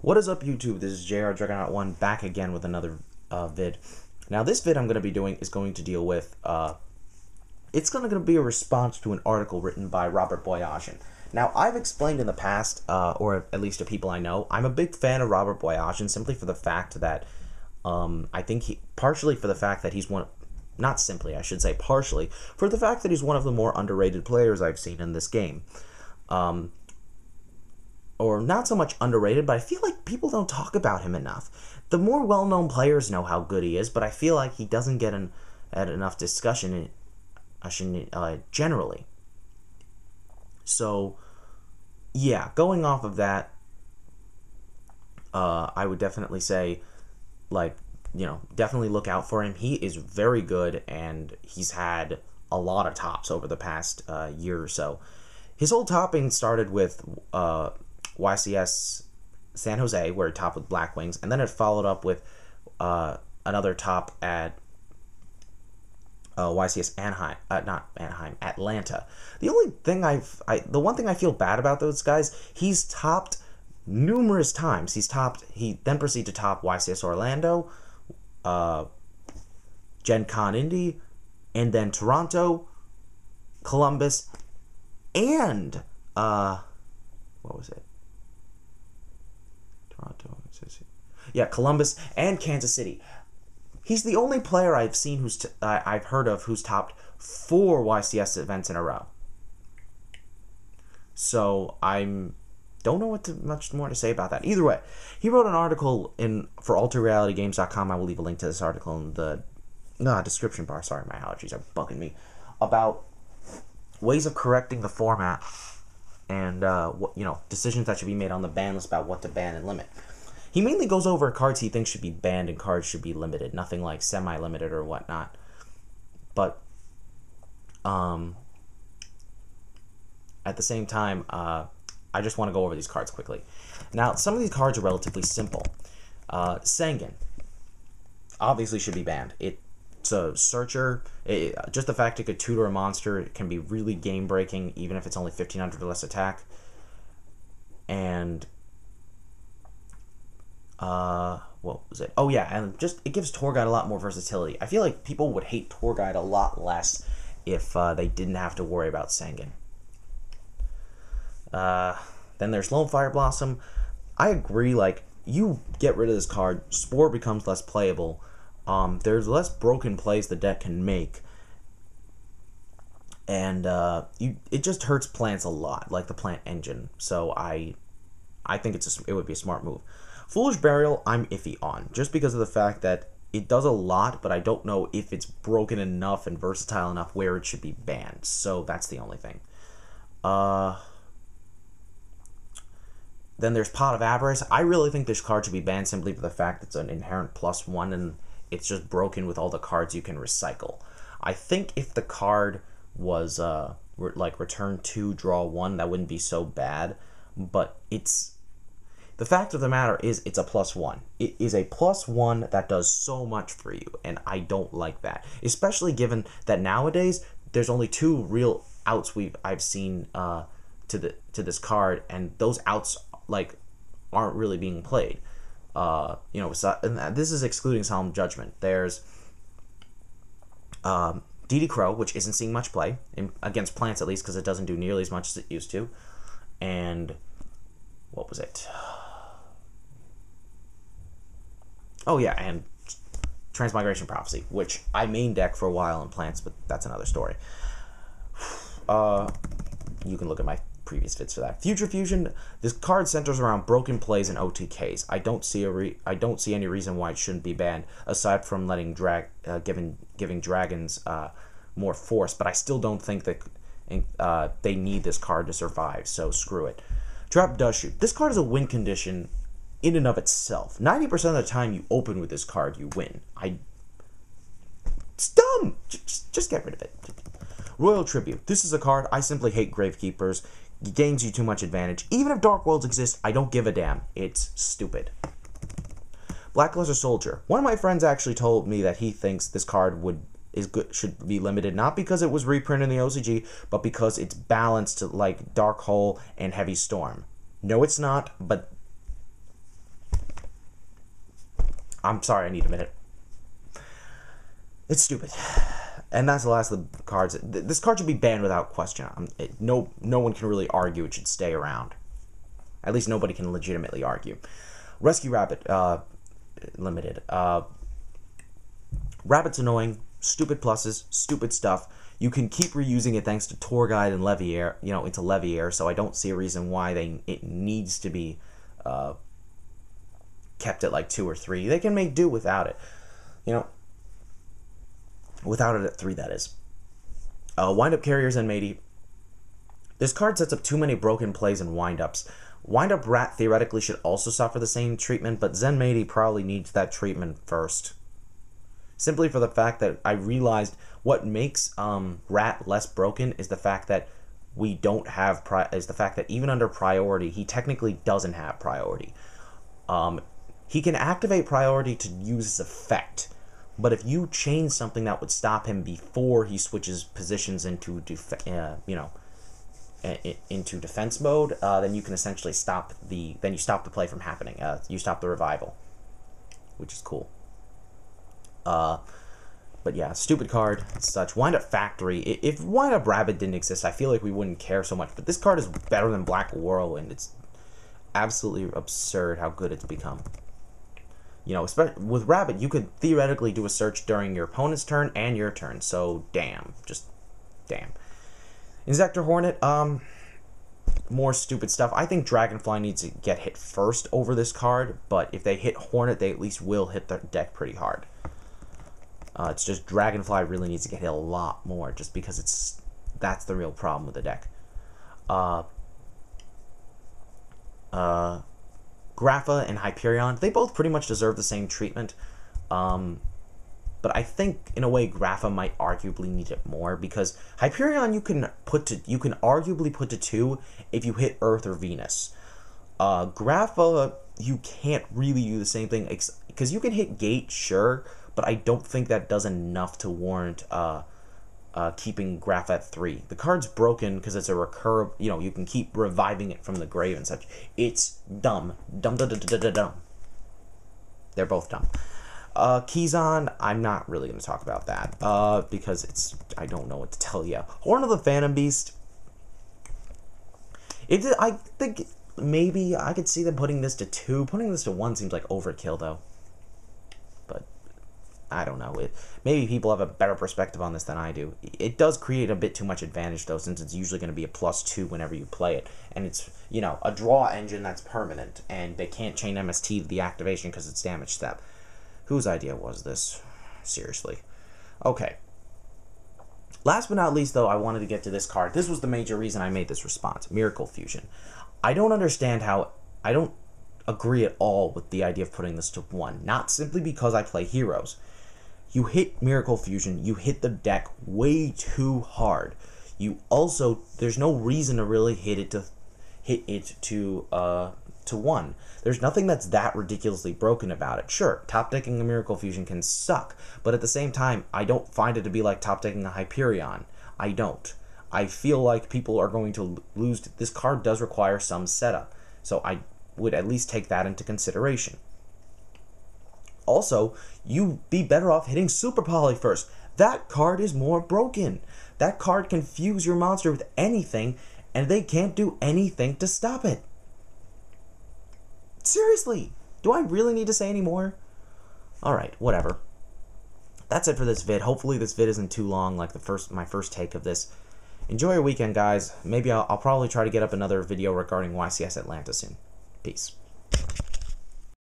What is up, YouTube? This is JR Dragonaut1 back again with another vid. Now, this vid I'm going to be doing is going to deal with, it's going to be a response to an article written by Robert Boyajian. Now, I've explained in the past, or at least to people I know, I'm a big fan of Robert Boyajian simply for the fact that, I think partially for the fact that he's not simply, I should say partially, for the fact that he's one of the more underrated players I've seen in this game. Or not so much underrated, but I feel like people don't talk about him enough. The more well-known players know how good he is, but I feel like he doesn't get enough discussion generally. So, yeah, going off of that, I would definitely say, definitely look out for him. He is very good, and he's had a lot of tops over the past year or so. His whole topping started with YCS San Jose, where he topped with Black Wings, and then it followed up with another top at YCS Atlanta. The one thing I feel bad about those guys, he's topped numerous times. He then proceeded to top YCS Orlando, Gen Con Indy, and then Toronto, Columbus, and what was it? Columbus and Kansas City. He's the only player I've seen I've heard of who's topped 4 YCS events in a row. So don't know much more to say about that. Either way, he wrote an article for AlterRealityGames.com. I will leave a link to this article in the description bar. Sorry, my allergies are bugging me. About ways of correcting the format and decisions that should be made on the ban list about what to ban and limit. He mainly goes over cards he thinks should be banned and cards should be limited. Nothing like semi-limited or whatnot. But at the same time, I just want to go over these cards quickly. Now, some of these cards are relatively simple. Sangan obviously should be banned. It's a searcher. Just the fact it could tutor a monster can be really game-breaking, even if it's only 1500 or less attack. And what was it? Oh yeah, and it gives Tour Guide a lot more versatility. I feel like people would hate Tour Guide a lot less if they didn't have to worry about Sangan. Then there's Lone Fire Blossom. I agree, you get rid of this card, Spore becomes less playable. There's less broken plays the deck can make. And it just hurts plants a lot, like the plant engine. So I think it would be a smart move. Foolish Burial, I'm iffy on, just because of the fact that it does a lot, but I don't know if it's broken enough and versatile enough where it should be banned. So that's the only thing. Then there's Pot of Avarice. I really think this card should be banned simply for the fact it's an inherent +1 and it's just broken with all the cards you can recycle. I think if the card was return 2, draw 1, that wouldn't be so bad. But the fact of the matter is it's a +1. It is a +1 that does so much for you, and I don't like that. Especially given that nowadays there's only 2 real outs I've seen to this card, and those outs aren't really being played. And this is excluding Solemn Judgment. There's DD Crow, which isn't seeing much play against plants, at least, because it doesn't do nearly as much as it used to. And what was it? Oh yeah, and Transmigration Prophecy, which I main deck for a while in plants, but that's another story. You can look at my previous vids for that. Future Fusion. This card centers around broken plays and OTKs. I don't see any reason why it shouldn't be banned, aside from letting giving dragons more force. But I still don't think that they need this card to survive. So screw it. Trap Does Shoot. This card is a win condition in and of itself. 90% of the time you open with this card, you win. It's dumb. Just get rid of it. Royal Tribute. This is a card I simply hate. Gravekeepers. It gains you too much advantage. Even if Dark Worlds exist, I don't give a damn. It's stupid. Blackluster Soldier. One of my friends actually told me that he thinks this card should be limited, not because it was reprinted in the OCG, but because it's balanced to like Dark Hole and Heavy Storm. No, it's not, but I'm sorry, I need a minute. It's stupid. And that's the last of the cards. This card should be banned without question. No one can really argue it should stay around. At least nobody can legitimately argue. Rescue Rabbit, limited. Rabbit's annoying. Stupid pluses. Stupid stuff. You can keep reusing it thanks to Tour Guide and Leviair, into Leviair, so I don't see a reason why it needs to be kept at like 2 or 3. They can make do without it. Without it at 3, that is. Wind-up Carriers and Matey. This card sets up too many broken plays and wind-ups. Wind-up Rat theoretically should also suffer the same treatment, but Zen Matey probably needs that treatment first. Simply for the fact that I realized what makes Rat less broken is the fact that we don't have is the fact that even under priority, he technically doesn't have priority. He can activate priority to use his effect, but if you change something that would stop him before he switches positions into into defense mode, then you can essentially stop the play from happening. You stop the revival, which is cool. But yeah, stupid card and such. Wind-up Factory. If Wind-up Rabbit didn't exist, I feel like we wouldn't care so much. But this card is better than Black Whirlwind. It's absolutely absurd how good it's become. Especially with Rabbit, you could theoretically do a search during your opponent's turn and your turn. So, damn. Just, damn. Insector Hornet, more stupid stuff. I think Dragonfly needs to get hit first over this card, but if they hit Hornet, they at least will hit their deck pretty hard. It's just Dragonfly really needs to get hit a lot more, just because that's the real problem with the deck. Grapha and Hyperion, they both pretty much deserve the same treatment. But I think in a way Grapha might arguably need it more, because Hyperion you can arguably put to 2 if you hit Earth or Venus. Grapha you can't really do the same thing, because you can hit Gate, sure, but I don't think that does enough to warrant keeping Graph at 3. The card's broken because it's a recur. You can keep reviving it from the grave and such. It's dumb. Dumb. They're both dumb. Keyzon, I'm not really going to talk about that because I don't know what to tell you. Horn of the Phantom Beast. I think maybe I could see them putting this to 2. Putting this to 1 seems like overkill though. But I don't know. Maybe people have a better perspective on this than I do. It does create a bit too much advantage, though, since it's usually going to be a +2 whenever you play it. And it's, a draw engine that's permanent, and they can't chain MST to the activation because it's damage step. Whose idea was this? Seriously. Okay. Last but not least, though, I wanted to get to this card. This was the major reason I made this response. Miracle Fusion. I don't understand how... I don't agree at all with the idea of putting this to 1. Not simply because I play heroes. You hit Miracle Fusion, you hit the deck way too hard. There's no reason to really hit it to 1. There's nothing that's that ridiculously broken about it. Sure, top decking a Miracle Fusion can suck, but at the same time, I don't find it to be like top decking a Hyperion. I don't. I feel like people are going to lose. This card does require some setup, so I would at least take that into consideration. Also, you'd be better off hitting Super Poly first. That card is more broken. That card can fuse your monster with anything, and they can't do anything to stop it. Seriously, do I really need to say any more? Alright, whatever. That's it for this vid. Hopefully this vid isn't too long, like my first take of this. Enjoy your weekend, guys. Maybe I'll probably try to get up another video regarding YCS Atlanta soon. Peace.